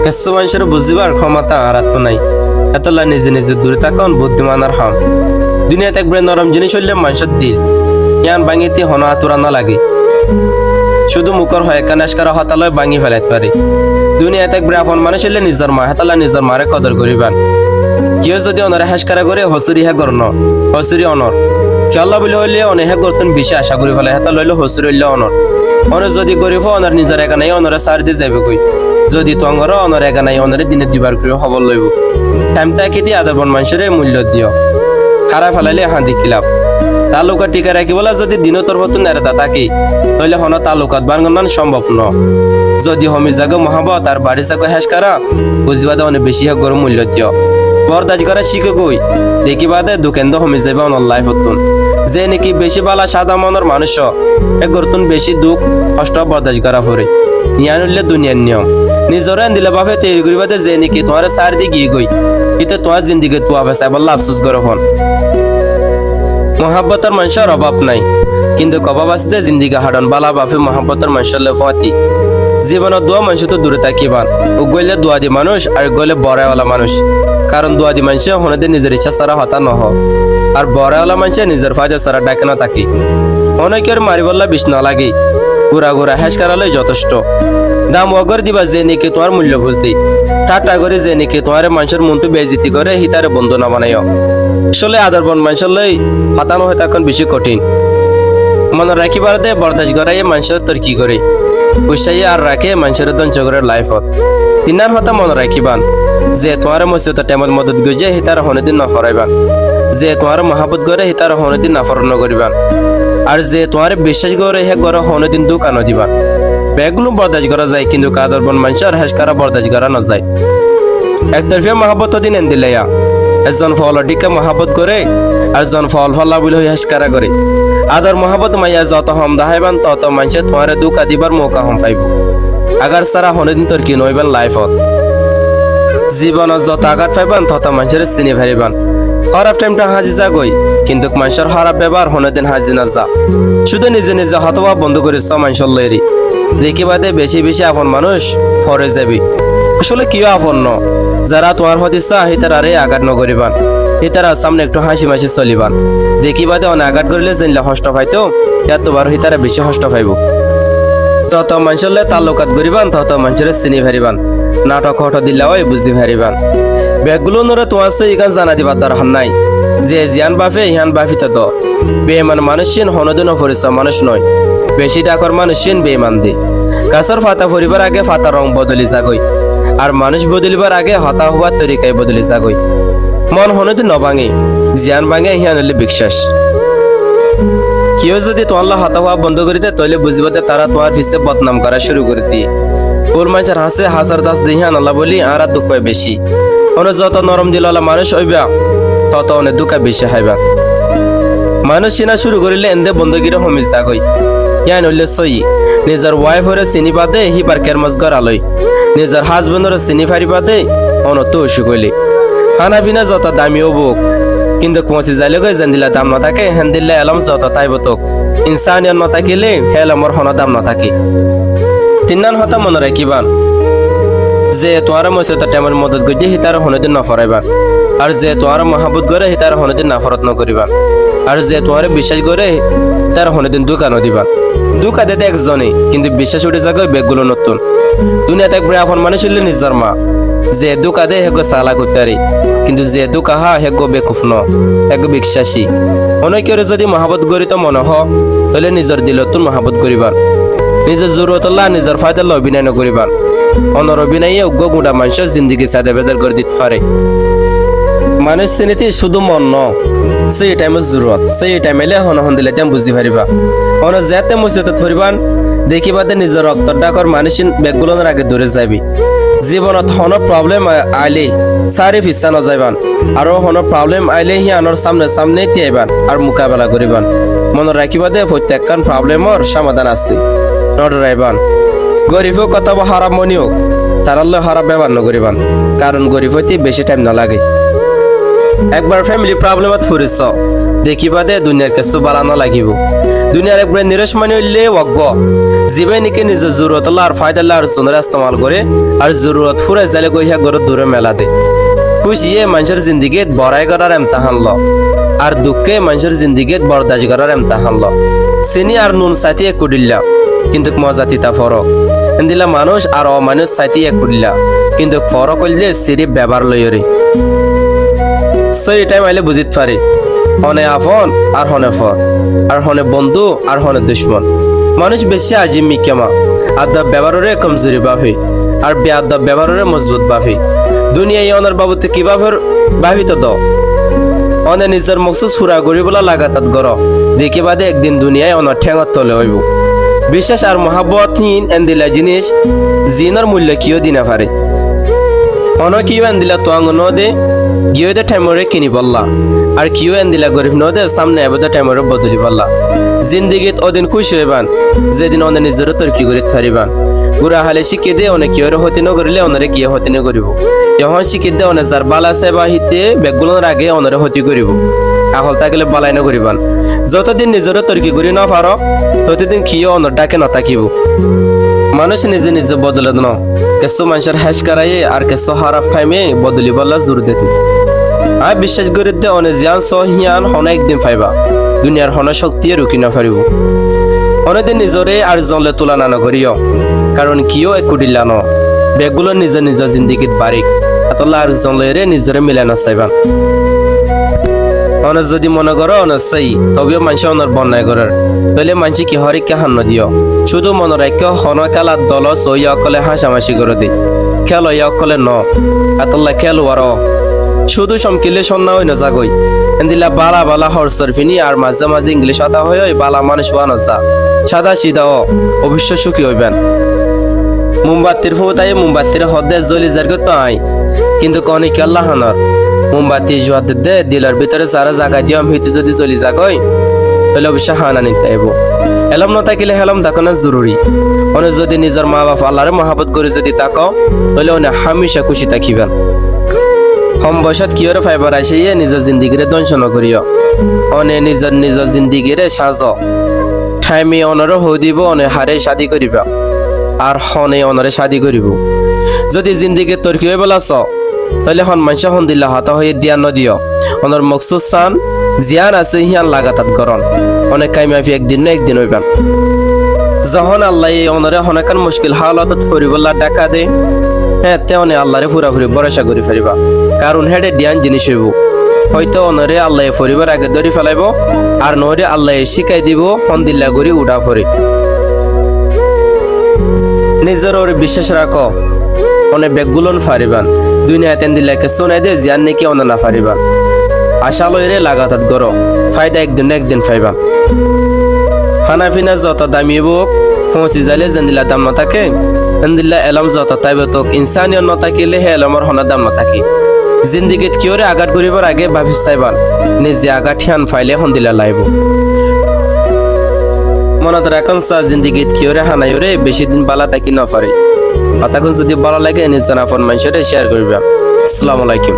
এসব মানুষের বুঝিবার ক্ষমতা আর এত নাই। এতলা নিজে নিজে দূরে থাকুন বুদ্ধিমানার হাম। দুনিয়াতে একবারে নরম জিনিস হইলে মানুষের দিল ইয়ান ভাঙিতে হন আতুরা না লাগে। শুধু মুখর হয় কানাস করা হতালয় ভাঙি ফেলাইতে পারে। দুনিয়াতে একবারে আপন মানুষ হইলে নিজের মা হেতালা নিজের মারে কদর করিবান। কেউ যদি অনরে হাসকারা করে হসুরি হে গর্ণ হসুরি অনর খেলা বলে হইলে অনে হে গর্তন বেশি আশা করি ফেলে হেতা লইলে হসুরি হইলে অনর। অনে যদি গরিব অনর নিজের একা নাই অনরে সার দিয়ে যাবে কই। যদি তঙ্গর অনর একা নাই অনরে দিনে দুবার করে খবর লইব। টাইমটা কেটে আদরবন মানুষের মূল্য দিও। খারাপ ফেলাইলে হাঁদি খিলাপ তালুকা টিকা রাখি বলা যদি দিনও তোর হতো নেড়া থাকি তাহলে হন তালুকাত বানগন সম্ভব ন। যদি হমি জাগ মহাবত আর বাড়ি জাগ হেস করা বুঝিবাদে অনেক বেশি হোক গরম মূল্য দিও। বরদাজ করা শিখে গই দেখিবাদে দুকেন্দ্র হমি যাবে অনর লাইফ হতুন। যে নাকি বেশি বালা সাদা মনের মানুষ এক গরতুন বেশি দুঃখ কষ্ট বরদাজ করা পড়ে। নিয়ান উঠলে দুনিয়ার নিয়ম নিজরে দিলে বাপে তৈরি করিবাদে যে নাকি তোমার সার দিয়ে গিয়ে গই কিন্তু তোমার জিন্দিগি তুয়া ফেসা বললা আফসোস করো ফোন। মহাব্বতের মানুষের অভাব নাই কিন্তু কবাব আছে যে জিন্দিগি হাডন বালা বাপে মহাব্বতের মানুষের লেফাতি। জীবনের দোয়া মানুষ তো দূরে থাকিবান ও গইলে দোয়া দি মানুষ আর গইলে বড়াইওয়ালা মানুষ। কারণ দোয়া দি মানুষে হনে নিজের ইচ্ছা ছাড়া হতা নহ আর বড়াইওয়ালা মানুষে নিজের ফায়দা ছাড়া ডাকে না থাকি। অনেকের মারি বললা বিষ না লাগে গুড়া গুড়া হেস করালে যথেষ্ট। দাম অগর দিবা যে নাকি তোমার মূল্য বুঝি ঠাট্টা করে যে নাকি তোমার মানুষের মন তো বেজিতি করে হিতারে বন্ধু না বানাইও। আসলে আদরবন মানুষের লই হতানো হয় তখন বেশি কঠিন। মনে রাখিবার দে বরদাস গড়াইয়ে মানুষের তোর কি করে উৎসাহী আর রাখে মানুষের দন চগরের লাইফত। তিনার হতা মনে রাখিবান যে তোমার মসজিদ টাইমত মদত গজে হিতার হনেদিন না ফরাইবান। যে তোমার মহাবত গড়ে হিতার হনেদিন না ফরণ করিবান। আর যে তোমার বিশ্বাস গড়ে হে গড়ে হনেদিন দোকানও দিবান। বেগুলো বরদাস করা যায় কিন্তু কাদরবন মানুষের হেসকারা বরদাস করা না যায়। একতরফিয়া মহাবত দিন এন দিলেয়া একজন ফল ডিকা মহাবত করে আর জন ফল ফল্লা বলে হেসকারা করে। আদর মহাবত মাইয়া যত হম দাহাইবান তত মানুষে তোমার দুকা দিবার মৌকা হম পাইব। আগার সারা হনেদিন তোর কি নইবেন লাইফত জীবনত যত আঘাত পাইবান তত মানুষের চিনি ফারিবান। খারাপ টাইমটা হাজি যা গই কিন্তু মানুষের খারাপ ব্যবহার হনেদিন হাজি না যা। শুধু নিজে নিজে হতবা বন্ধ করিস মানুষের লইরি দেখিবাদে বেশি বেশি আপন মানুষ ফরে যাবি। আসলে কিও আপন ন যারা তোমার হতে চা হিতারে আঘাত নকরিবান হিতারা সামনে একটু হাসি মাসি চলিবান। দেখিবাদে অনেক আঘাত করিলে জানলে হষ্ট পাইতো এতবার হিতারা বেশি হষ্ট পাইব। যত মানুষলে তালুকাত করিবান তত মানুষের চিনি ফারিবান। নাটক হট দিলে ওই বুঝি ফারিবান। ব্যাগগুলো নরে তোমার সে ইগান জানা দিবার দরকার নাই যে জিয়ান বাফে ইহান বাফিত তো বেমান মানুষিন হনদিন অপরিচ মানুষ নয়। বেশি ডাকর মানুষিন বেমান দি গাছের ফাতা ফরিবার আগে ফাতা রং বদলি যাগই আর মানুষ বদলিবার আগে হতা হওয়ার তরিকায় বদলি যাগই। মন হনদিন নভাঙে জিয়ান ভাঙে হিয়ান হলে বিশ্বাস। কেউ যদি তোমার হতা হওয়া বন্ধ করে দেয় তাহলে বুঝবাতে তারা তোমার পিছে বদনাম করা শুরু করে দিয়ে ওর মানুষের হাসে হাজার দাস দিহিয়ান আল্লাহ বলি আর দুঃখ পায় বেশি। অনেক যত নরম দিল মানুষ হইবা তত অনেক দুঃখ বেশি হাইবা। মানুষ চিনা শুরু করিলে এন্দে বন্ধগিরে হমিল যাগই ইয়ান হইলে সই নিজের ওয়াইফ হরে চিনি পাতে হি পার্কের মাছ গড়ালই নিজের হাজবেন্ডর চিনি ফারি পাতে অনত উসু কইলে খানা পিনা যত দামিও বুক কিন্তু কুঁচি যাইলে গই যেন দিলে দাম না থাকে হেন দিলে এলম যত তাইব তোক ইনসানিয়ত না থাকিলে হেলমর হন দাম না থাকে। তিনান হতা মনে রাখিবান যে তোমার মসজিদ টাইমের মদত গজে হিতার হনদিন না ফরাইবান। আর যে তোমার মহাবত করে হিতার হনদিন নাফরত ন করিবান। আর যে তোমার বিশ্বাস করে তার হনদিন দোকানও দিবান। দুকা দিতে একজনই কিন্তু বিশ্বাস উঠে যাগয় বেগগুলো নতুন। দুনিয়াতে একবার আপন মানুষ হইলে নিজের মা যে দুকা দে হেগো সালা করতারি কিন্তু যে দুকা হা হেগো বেকুফ ন হেগো বিশ্বাসী। অনেকের যদি মহাবত গরিত মনে হ তাহলে নিজের দিলতুন মহাবত করিবান। নিজের জরুরতল্লাহ নিজের ফায়দাল্লাহ অভিনয় নকরিবান। অনর অভিনয়ে উগ্র গুঁড়া মানুষের জিন্দিগি সাদা বেজার করে দিতে পারে। মানুষ চিনিতে শুধু মন ন সেই টাইমের জরুরত সেই টাইমে হন হন দিলে তেম বুঝি পারিবা। অন যেতে মুসিবত ফরিবান দেখিবাদে নিজের রক্ত ডাকর মানুষিন বেগগুলোর আগে দূরে যাবি। জীবনত হন প্রবলেম আইলে সারি ফিস্তা না যাইবান আর হন প্রবলেম আইলে হি আনর সামনে সামনে তিয়াইবান আর মোকাবেলা করিবান। মনে রাখিবাদে প্রত্যেকখান প্রবলেমর সমাধান আছে নডরাইবান। গরিব কত হারাম মনিও তারাল্লে হারাম ব্যবহার নকরিবান কারণ গরিব হইতে বেশি টাইম না লাগে। একবার ফ্যামিলি প্রবলেমত ফুরিস দেখিবা দে দুনিয়ার কিছু বালানো লাগিব দুনিয়ার একবারে নিরস মানে হইলে অজ্ঞ জীবে নাকি নিজের জরুরত আর ফায়দা আর জনের ইস্তেমাল করে আর জরুরত ফুরে যাইলে গইয়া গরত দূরে মেলা দে খুশিয়ে মানুষের জিন্দিগিত বড়াই করার এমতাহান ল আর দুঃখে মানুষের জিন্দিগিত বরদাস্ত করার এমতাহান ল চিনি আর নুন সাথে এক কুডিল্লা কিন্তু মজা তিতা ফরক এন্দিলা মানুষ আর অমানুষ সাথে এক কুডিল্লা কিন্তু ফরক হইলে সিরি ব্যবহার লইরে সেই টাইম আইলে বুঝিত পারি হনে আপন আর হনে ফর আর হনে বন্ধু আর হনে দুশ্মন মানুষ বেশি আজিম মিকেমা আদব ব্যবহারে কমজোরি বাফি আর বেআদব ব্যবহারে মজবুত বাফি দুনিয়ায় অনার বাবুতে কিভাবে ভাবিত দ অনে নিজের মকসুদ পুরা গরিবলা লাগাতাত গর দেখি বাদে একদিন দুনিয়ায় অনার ঠেঙত তলে হইব বিশ্বাস আর মহাব্বতহীন এন্দিলা জিনিস জিনের মূল্য কিও দিনা পারে অন কিও এন্দিলা তোয়াঙ্গ ন দে গিয়ে দে টাইমরে কিনি বললা আর কিও এন্দিলা গরিব ন দে সামনে এবদে টাইমরে বদলি বললা জিন্দিগিত ওদিন খুশি হইবান যেদিন অনে নিজের তর্কি করি থারিবান গুড়া হালে শিখে দে অনেক কিয়র হতি নগরিলে অনরে কিয়ে হতি নগরিব যখন শিখে দে অনে যার বালা সেবা হিতে বেগুলোর আগে অনরে হতি করিব আহল তাকলে বালাই নগরিবান যতদিন নিজের তর্কি করি না পারো ততদিন কিয়ে অনর ডাকে নতাকিব মানুষ নিজে নিজে বদলে ন কেসো মানুষের হ্যাশ করাইয়ে আর কেসো হারাফ ফাইমে বদলি বললা জোর দিতে আর বিশ্বাস করে দে অনে জিয়ান সহিয়ান হনে একদিন পাইবা দুনিয়ার হনে শক্তি রুকি না পারিব অনেকদিন নিজরে আর জলে তুলনা নকরিও কারণ কিও এক কুটিল্লা ন বেগুলো নিজের নিজের জিন্দিগিত বারিক আতলা আর জলেরে নিজরে মিলে না চাইবান অনে যদি মনে করো অনসাই তবেও মানুষ অনর বন্যায় করার তাহলে মানুষ কি হরে কে হান্ন দিও শুধু মনে রাখ হন কালার দল সই অকলে হাসামাসি করে দি খেল অকলে ন আতল্লা খেল ওয়ার শুধু সমকিলে সন্না হই না জাগই এন্দিলা বালা বালা হরসর ফিনি আর মাঝে মাঝে ইংলিশ আতা হই বালা মানুষ ওয়ান যা সাদা সিধা অবশ্য সুখী হইবেন মোমবাতির ফুটাই মোমবাতির হদে জ্বলি যার তো আই কিন্তু কনি কেল্লা হানর মোমবাতি জোয়ার দে দিলার ভিতরে যারা জায়গা দিও ভিতরে যদি জ্বলি যাগই তাহলে অবশ্য হানা নিতে আইব এলম না থাকিলে হেলম তাকানো জরুরি অনে যদি নিজের মা বাপ আল্লাহরে মহাবত করে যদি তাকাও তাহলে অনে হামেশা খুশি থাকিবেন কম বয়সত কিয়রে ফাইবার আসিয়ে নিজের জিন্দিগিরে ধ্বংস নকরিও অনে নিজের নিজের জিন্দিগিরে সাজ ঠাইমে অনরে হই দিব অনে হারে শাদি করিবা আর হনে অনরে শাদি করিব যদি জিন্দিগি তর্কি হয়ে বেলাছ তাহলে হন মানুষ হন দিল্লা হাত হয়ে দিয়া নদিও অনর মকসুদ চান জিয়ান আছে হিয়ান লাগাতাত গরন অনেক কাইমাফি একদিন না একদিন হইবান যখন আল্লাহ অনরে হনেকান মুশকিল হালাতত ফরিবল্লা ডাকা দে হ্যাঁ তেমনি আল্লাহরে ফুরাফুরি ভরসা করে ফেরিবা কারণ হেডে ডিয়ান জিনিস হইব হয়তো অনরে আল্লাহ ফরিবার আগে ধরি ফেলাইব আর নহরে আল্লাহ শিখাই দিব হন দিল্লা করি উঠা ফরি নিজের ওর বিশ্বাস রাখো অনেক বেগুলন ফারিবান দুনিয়া তেন দিল্লাকে শোনাই দে জিয়ান নাকি অন না ফারিবান আশা লইরে লাগাতাত গরো ফায়দা একদিন না একদিন ফাইবা হানাফিনা যত দামি বুক পৌঁছি যাইলে জেন্দিলা দাম না থাকে এন্দিল্লা এলম যত তাইবে তোক ইনসানিয়ত ন থাকিলে হে এলমৰ হনা দাম না থাকি জিন্দিগিত কিয়রে আঘাত করিবার আগে ভাবি চাইবান নিজে আঘাত ঠিয়ান ফাইলে হন্দিলা লাইব মনত রাখুন চা জিন্দিগিত কিয়রে হানাইরে বেশি দিন বালা থাকি না পারে কথাগুলো যদি ভালো লাগে নিজের আপন মানুষের শেয়ার করবেন আসসালামু আলাইকুম।